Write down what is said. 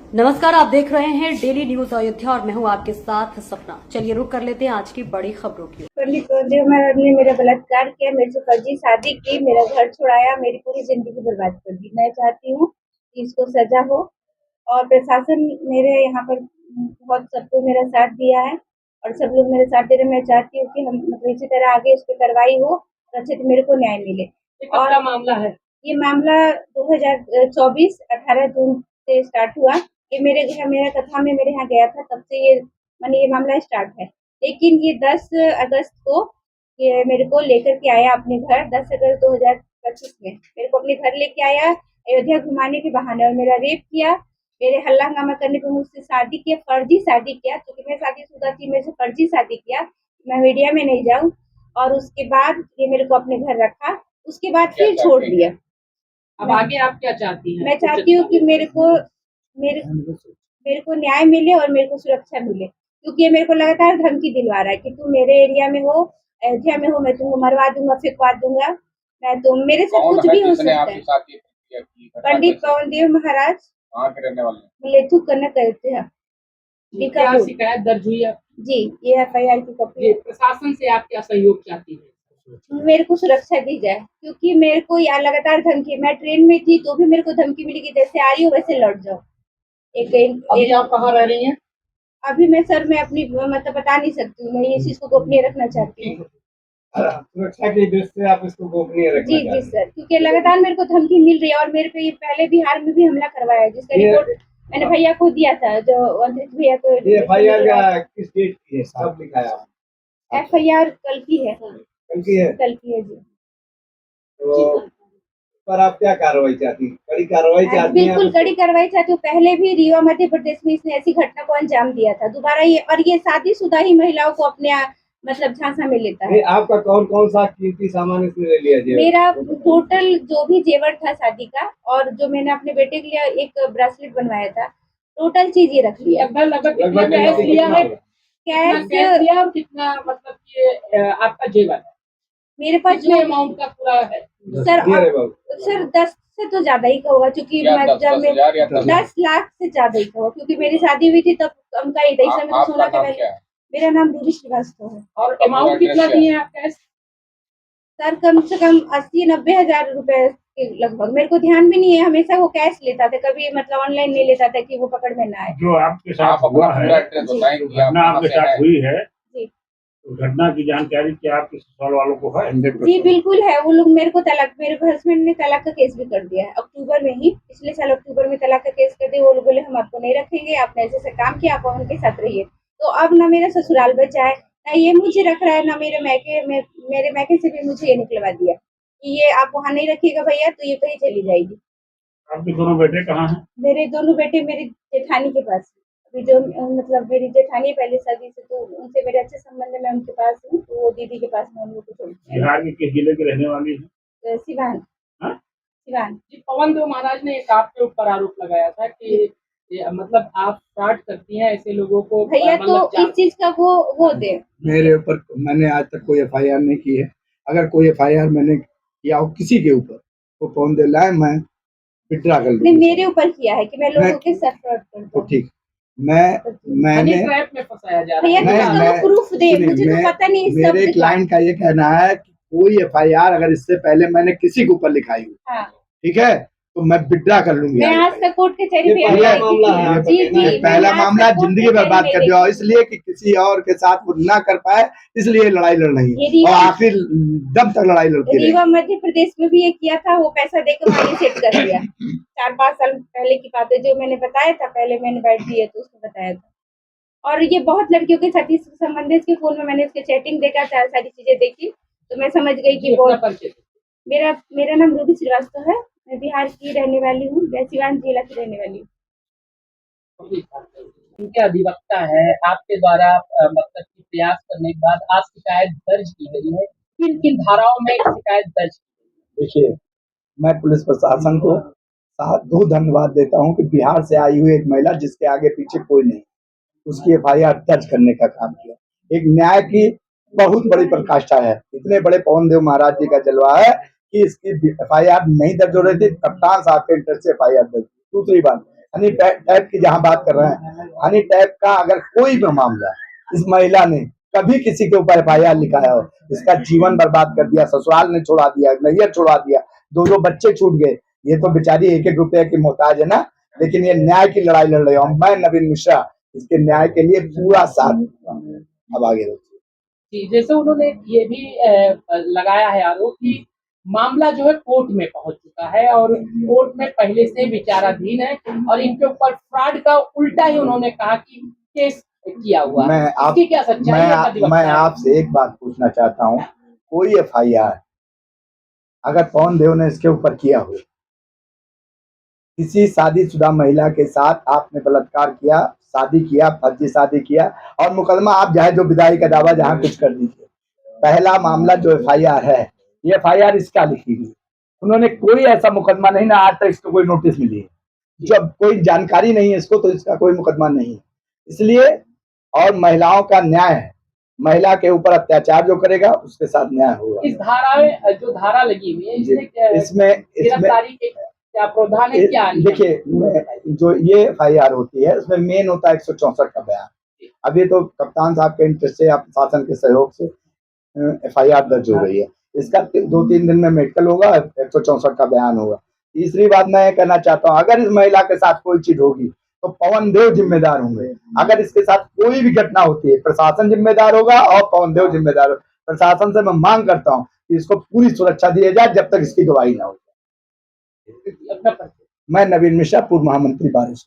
नमस्कार, आप देख रहे हैं डेली न्यूज अयोध्या और मैं हूं आपके साथ सपना। चलिए रुक कर लेते हैं आज की बड़ी खबरों की। पंडित गोविंद महाराज ने मेरा बलात्कार किया, मेरे से फर्जी शादी की, मेरा घर छुड़ाया, मेरी पूरी जिंदगी बर्बाद कर दी। मैं चाहती हूँ कि इसको सजा हो और प्रशासन मेरे यहाँ पर बहुत सबको मेरा साथ दिया है और सब लोग मेरे साथ दे रहे। मैं चाहती हूँ कि हम मतलब इसी तरह आगे इस पर कार्रवाई हो और अच्छे से मेरे को न्याय मिले। और मामला है ये मामला 2024 18 जून से स्टार्ट हुआ। ये मेरा कथा में मेरे यहाँ गया था, तब से ये माने ये मामला स्टार्ट है। लेकिन ये 10 अगस्त को ये मेरे को लेकर के आया अपने घर। 10 अगस्त 2025 में मेरे को अपने घर लेके आया अयोध्या घुमाने के बहाने और मेरा रेप किया। मेरे हल्ला हंगामा करने पे मुझसे शादी किया, फर्जी शादी किया, क्योंकि मैं शादीशुदा थी, मेरे से फर्जी शादी किया। मैं मीडिया में नहीं जाऊँ और उसके बाद ये मेरे को अपने घर रखा, उसके बाद फिर छोड़ दिया। अब आगे आप क्या चाहती हैं? मैं चाहती हूँ कि मेरे को न्याय मिले और मेरे को सुरक्षा मिले, क्योंकि ये मेरे को लगातार धमकी दिलवा रहा है कि तू मेरे एरिया में हो, अयोध्या में हो, मैं तुमको मरवा दूंगा, फिकवा दूंगा, मैं तुम मेरे से कुछ भी हो सकता है। पंडित पवन देव महाराज कहाँ के रहने वाले हैं? लेथु कनक अयोध्या। क्या शिकायत दर्ज हुई है? जी, ये FIR की कॉपी है। प्रशासन से आप क्या सहयोग चाहती हैं? मेरे को सुरक्षा दी जाए, क्योंकि मेरे को यहाँ लगातार धमकी, मैं ट्रेन में थी तो भी मेरे को धमकी मिली कि जैसे आ रही हो वैसे लौट जाओ। अभी आप कहाँ रह रही हैं? अभी मैं अपनी मतलब बता नहीं सकती हूँ, मैं इस चीज को गोपनीय रखना चाहती हूँ। सुरक्षा की दृष्टि से आप इसको गोपनीय रखना जी जी सर, क्योंकि लगातार मेरे को धमकी मिल रही है और मेरे पे ये पहले बिहार में भी हमला करवाया है, जिसका रिपोर्ट मैंने भैया को दिया था, जो अंतरिक्ष भैया को। ये FIR किस डेट की है, कब लिखाया? FIR कल की है। कल की है? कल की है जी। तो पर आप क्या कार्रवाई चाहती हैं? कड़ी कार्रवाई चाहती हैं? बिल्कुल कड़ी कार्रवाई चाहती हूँ। पहले भी रीवा मध्य प्रदेश में इसने ऐसी घटना को अंजाम दिया था, दोबारा ये, और ये शादीशुदा ही महिलाओं को अपने मतलब झांसा में लेता है। आपका कौन कौन सा कीमती सामान इसमें ले लिया जेवर? मेरा टोटल जो भी जेवर था शादी का, और जो मैंने अपने बेटे के लिए एक ब्रेसलेट बनवाया था, टोटल चीज ये रख लिया। लगभग कितना कैश लिया है? कैश लिया और कितना मतलब कि आपका जेवर है? मेरे पास कितने अमाउंट का पूरा है? सर 10 से तो ज्यादा ही का होगा, क्योंकि जब मैं 10 लाख से ज्यादा ही का होगा, क्योंकि मेरी शादी हुई थी तब उनका ही था, इसमें तो 16 के पहले। मेरा नाम रूबी श्रीवास्तव है। और अमाउंट कितना दिए आप कैश? सर कम से कम 80-90 हजार रुपए के लगभग। मेरे को ध्यान भी नहीं है, हमेशा वो कैश लेता था, कभी मतलब ऑनलाइन नहीं लेता था कि वो पकड़ में ना आए। जो आपके साथ हुआ है, घटना आपके साथ हुई है, तो घटना की जानकारी क्या आपके ससुराल वालों को है? जी बिल्कुल है। वो लोग मेरे को तलाक, मेरे हस्बैंड ने तलाक का केस भी कर दिया है अक्टूबर में ही, पिछले साल अक्टूबर में तलाक का केस कर दिया। वो लोग बोले हम आपको नहीं रखेंगे, आपने ऐसे से काम किया, आप उनके साथ रहिए। तो अब ना मेरा ससुराल बचा है, ना ये मुझे रख रहा है, ना मेरे मैके से भी मुझे ये निकलवा दिया कि ये आप वहाँ नहीं रखिएगा भैया, तो ये कहीं चली जाएगी। आपके दोनों बेटे कहाँ हैं? मेरे दोनों बेटे मेरी जेठानी के पास। अभी जो मतलब मेरी जेठानी पहले शादी से, तो उनसे मेरे अच्छे संबंध है, मैं उनके पास हूँ, तो वो दीदी के पास मैं उन लोगों को छोड़ती हूँ। बिहार के किस जिले के रहने वाली है? सिवान। हाँ? सिवान। जी, पवन देव महाराज ने एक आपके ऊपर आरोप लगाया था कि मतलब आप फ्रॉड करती हैं ऐसे लोगों को। भैया तो इस चीज का वो दे। मेरे ऊपर मैंने आज तक कोई FIR नहीं की है। अगर कोई FIR मैंने किया हो किसी के ऊपर, वो पवन देव लाए, मैं विड्रा कर लूंगा। मेरे ऊपर किया है कि मैं लोगों के साथ फ्रॉड करता तो हूँ। ठीक, मैंने ट्रैप में फंसाया जा रहा भैया है। तो उसका प्रूफ दे, मुझे तो पता नहीं। मेरे क्लाइंट का ये कहना है कि कोई FIR अगर इससे पहले मैंने किसी के ऊपर लिखाई हो, हाँ, ठीक है, तो मैं विड्रा कर लूंगी। मैं आज तक कोर्ट कचहरी पे पहला मामला जिंदगी बर्बाद कर दिया, इसलिए कि किसी और के साथ वो ना कर पाए, इसलिए लड़ाई लड़ रही है और आखिर दम तक लड़ाई लड़ती रही। रीवा मध्य प्रदेश में भी ये किया था, वो पैसा देकर मैंने सेट कर दिया। 4-5 साल पहले की बात है, जो मैंने बताया था, पहले मैंने बैठ दिया तो उसने बताया था। और ये बहुत लड़कियों के साथ इस संबंध, इसके फोन में मैंने उसके चैटिंग देखा, सारी चीजें देखी, तो मैं समझ गई कि वो मेरा नाम रूबी श्रीवास्तव है। मैं बिहार की रहने वाली हूँ, सिवान जिला की रहने वाली हूँ। उनके अधिवक्ता है, आपके द्वारा मतलब की प्रयास करने के बाद आज शिकायत दर्ज की गई है। किन किन धाराओं में शिकायत दर्ज की? देखिए, मैं पुलिस प्रशासन को दो धन्यवाद देता हूँ कि बिहार से आई हुई एक महिला जिसके आगे पीछे कोई नहीं, उसकी FIR दर्ज करने का काम किया। एक न्याय की बहुत बड़ी प्रकाष्ठा है। इतने बड़े पवन देव महाराज जी का जलवा है कि इसकी FIR नहीं दर्ज हो रही थी, कप्तान साहब के इंटरेस्ट से FIR दर्ज। दूसरी बात, हनी टैप की जहां बात कर रहे हैं, हनी टैप का अगर कोई भी मामला इस महिला ने कभी किसी के ऊपर FIR लिखाया हो, इसका जीवन बर्बाद कर दिया, ससुराल ने छोड़ा दिया, नैयर छोड़ा दिया, 2 बच्चे छूट गए। ये तो बेचारी 1-1 रुपए की मोहताज है ना, लेकिन ये न्याय की लड़ाई लड़ रही हूँ। मैं नवीन मिश्रा इसके न्याय के लिए पूरा साथ दूंगा। अब आगे जी, जैसे उन्होंने ये भी लगाया है आरोप कि मामला जो है कोर्ट में पहुंच चुका है और कोर्ट में पहले से विचाराधीन है और इनके ऊपर फ्रॉड का उल्टा ही उन्होंने कहा कि केस किया हुआ है। इसकी क्या सच्चाई है? मैं आपसे एक बात पूछना चाहता हूँ, कोई FIR अगर पवन देव ने इसके ऊपर किया हो, किसी शादीशुदा महिला के साथ आपने बलात्कार किया, शादी किया, फर्जी शादी किया और मुकदमा आप चाहे जो विदाई का दावा जहां कुछ कर दीजिए। पहला मामला जो FIR है, ये FIR इसका लिखी हुई, उन्होंने कोई ऐसा मुकदमा नहीं ना आज तक इसको कोई नोटिस मिली है, जब कोई जानकारी नहीं है इसको तो इसका कोई मुकदमा नहीं है। इसलिए और महिलाओं का न्याय है, महिला के ऊपर अत्याचार जो करेगा उसके साथ न्याय होगा। इस धारा में जो धारा लगी हुई है इसमें गिरफ्तारी के क्या प्रावधान है? क्या देखिए, जो ये FIR होती है उसमें मेन होता है 164 का बयान। अभी तो कप्तान साहब के इंटरेस्ट से या प्रशासन के सहयोग से FIR दर्ज हो गई है, इसका 2-3 दिन में मेडिकल होगा, 164 का बयान होगा। तीसरी बात मैं ये कहना चाहता हूँ, अगर इस महिला के साथ कोई चीज होगी तो पवन देव जिम्मेदार होंगे। अगर इसके साथ कोई भी घटना होती है प्रशासन जिम्मेदार होगा और पवन देव जिम्मेदार होगा। प्रशासन से मैं मांग करता हूँ कि इसको पूरी सुरक्षा दी जाए जब तक इसकी गवाही ना हो। मैं नवीन मिश्रा, पूर्व महामंत्री बारिश।